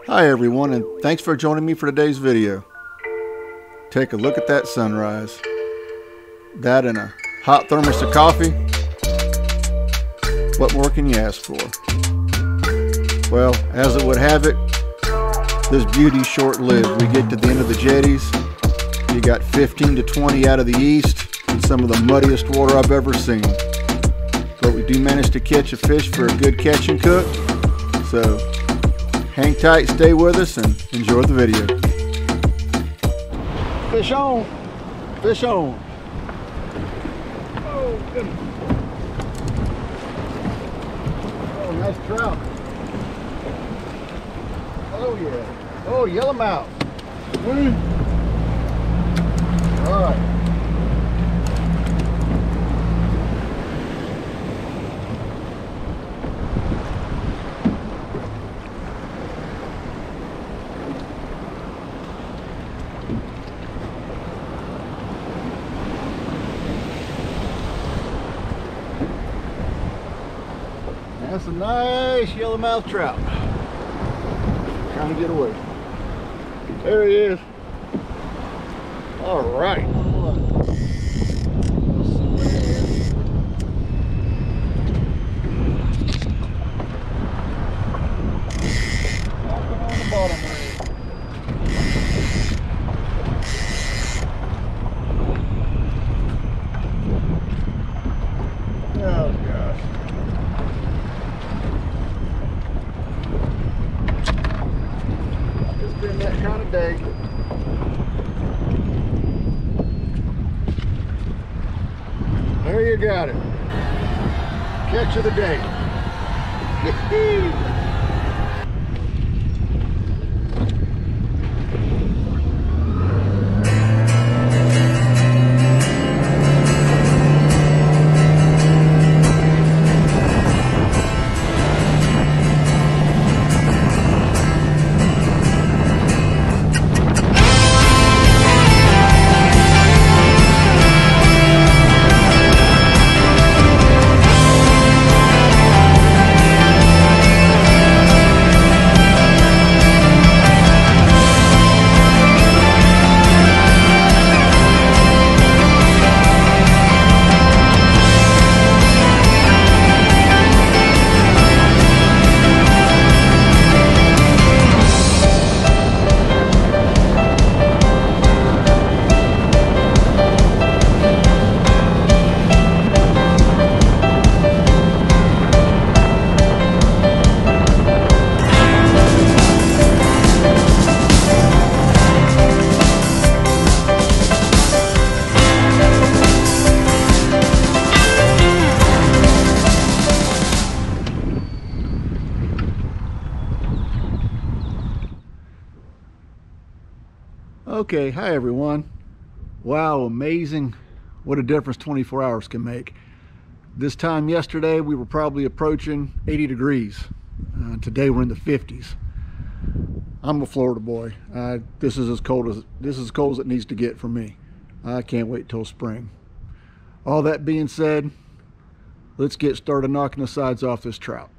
Hi everyone, and thanks for joining me for today's video. Take a look at that sunrise. That and a hot thermos of coffee. What more can you ask for? Well, as it would have it, this beauty's short-lived. We get to the end of the jetties. You got 15 to 20 out of the east, and some of the muddiest water I've ever seen. But we do manage to catch a fish for a good catch and cook. So hang tight, stay with us, and enjoy the video. Fish on! Fish on! Oh, goodness. Oh, nice trout. Oh, yeah. Oh, yellowmouth. All right. That's a nice yellowmouth trout. Trying to get away. There he is. All right. Walking on the bottom there. Oh gosh. It's been that kind of day. There you got it. Catch of the day. Okay, hi everyone. Wow, amazing what a difference 24 hours can make. This time yesterday we were probably approaching 80 degrees. Today we're in the 50s. I'm a Florida boy. This is as cold as it needs to get for me. I can't wait till spring. All that being said, let's get started knocking the sides off this trout.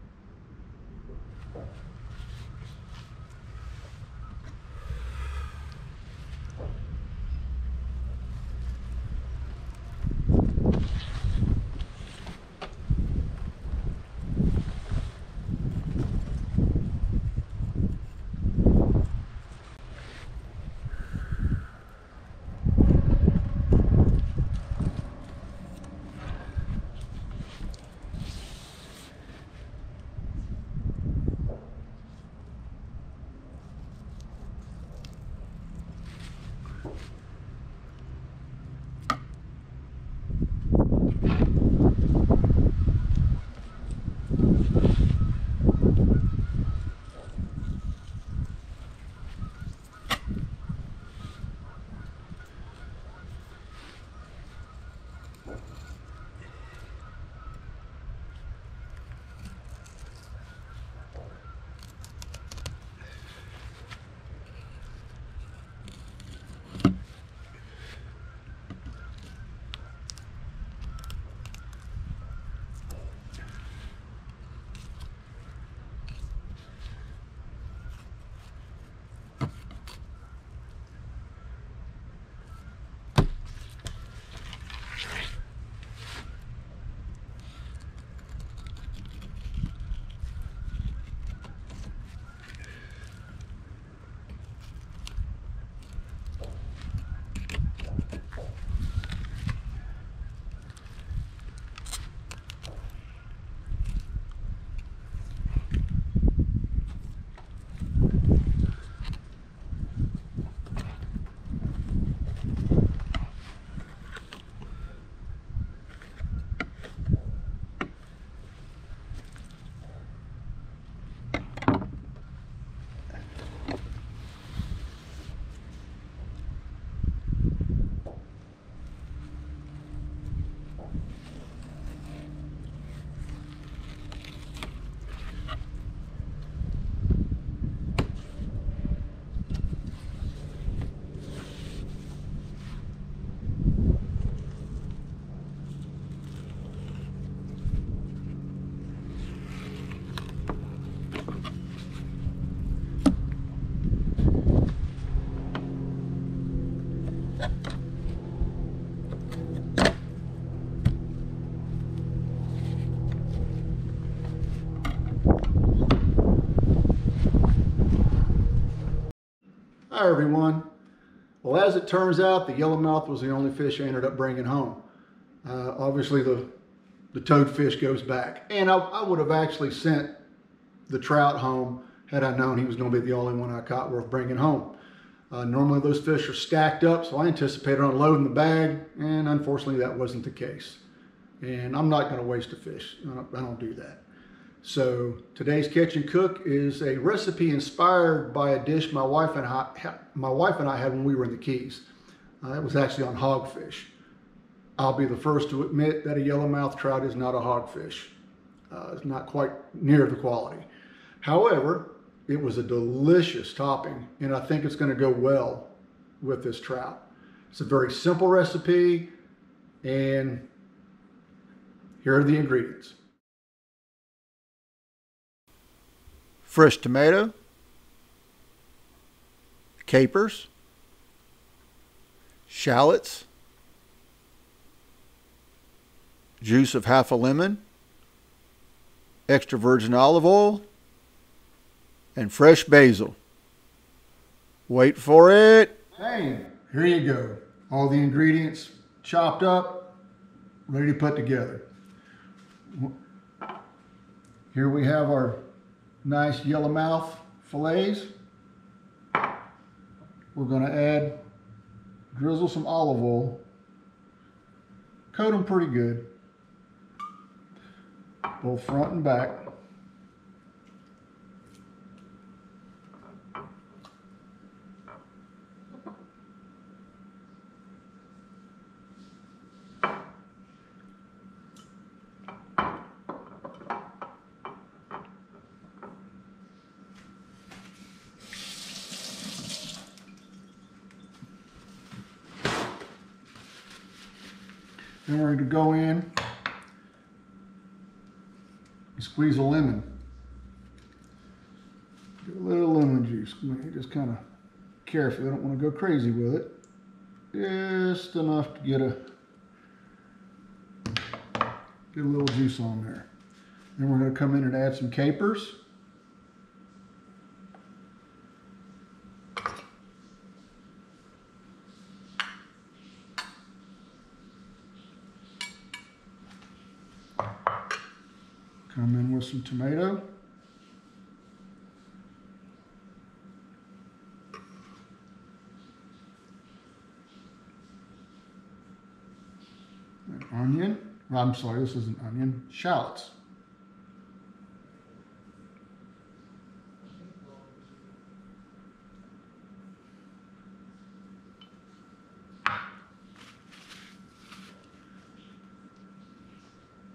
Hi everyone. Well, as it turns out, the yellowmouth was the only fish I ended up bringing home. Obviously the toadfish goes back, and I would have actually sent the trout home had I known he was going to be the only one I caught worth bringing home. Normally those fish are stacked up, so I anticipated unloading the bag, and unfortunately that wasn't the case. And I'm not going to waste a fish. I don't do that. So today's catch and cook is a recipe inspired by a dish my wife and I had when we were in the Keys. It was actually on hogfish. I'll be the first to admit that a yellowmouth trout is not a hogfish. It's not quite near the quality. However, it was a delicious topping, and I think it's going to go well with this trout. It's a very simple recipe, and here are the ingredients. Fresh tomato, capers, shallots, juice of half a lemon, extra virgin olive oil, and fresh basil. Wait for it. Hey, here you go. All the ingredients chopped up, ready to put together. Here we have our nice yellowmouth fillets. We're going to drizzle some olive oil, coat them pretty good, both front and back. Then we're going to go in and squeeze a lemon. Get a little lemon juice. Just kind of carefully. I don't want to go crazy with it. Just enough to get a little juice on there. Then we're going to come in and add some capers. Come in with some tomato. An onion. I'm sorry, this isn't onion. Shallots.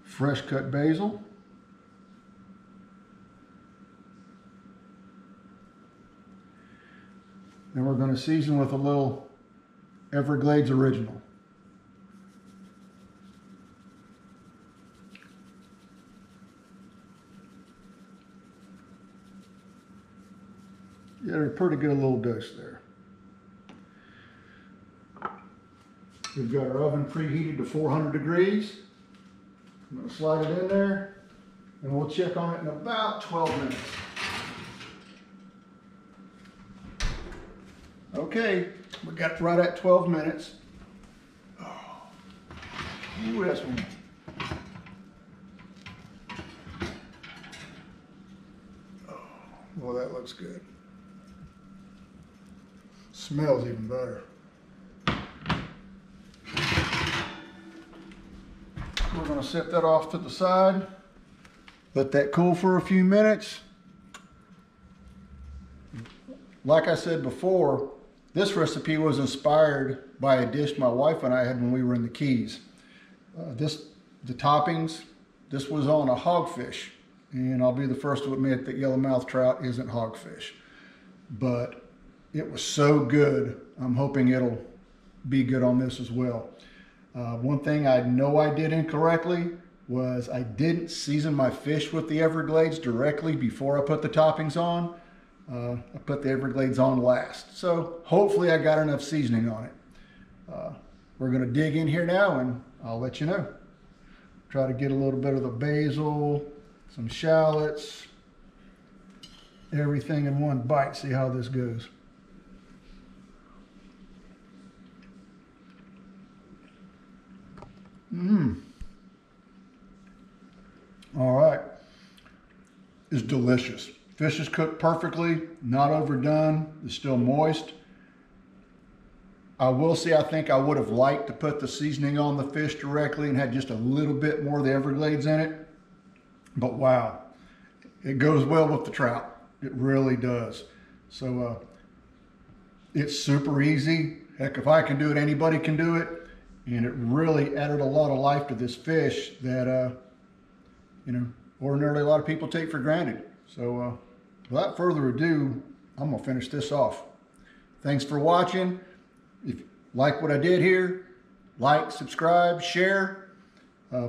Fresh cut basil. Then we're going to season with a little Everglades Original. Get a pretty good little dose there. We've got our oven preheated to 400 degrees. I'm going to slide it in there, and we'll check on it in about 12 minutes. Okay, we got it right at 12 minutes. Oh, ooh, that's one. Oh, well, that looks good. Smells even better. We're going to set that off to the side. Let that cool for a few minutes. Like I said before, this recipe was inspired by a dish my wife and I had when we were in the Keys. The toppings, this was on a hogfish. And I'll be the first to admit that yellowmouth trout isn't hogfish. But it was so good, I'm hoping it'll be good on this as well. One thing I know I did incorrectly was I didn't season my fish with the Everglades directly before I put the toppings on. I put the Everglades on last. So hopefully I got enough seasoning on it. We're going to dig in here now and I'll let you know. Try to get a little bit of the basil, some shallots, everything in one bite. See how this goes. is delicious. Fish is cooked perfectly, not overdone, it's still moist. I will say I think I would have liked to put the seasoning on the fish directly and had just a little bit more of the Everglades in it. But wow, it goes well with the trout. It really does. So it's super easy. Heck, if I can do it, anybody can do it. And it really added a lot of life to this fish that, you know, ordinarily a lot of people take for granted. So without further ado, I'm gonna finish this off. Thanks for watching. If you like what I did here, like, subscribe, share.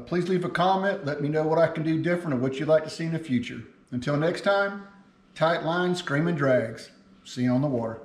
Please leave a comment. Let me know what I can do different or what you'd like to see in the future. Until next time, tight lines, screaming drags. See you on the water.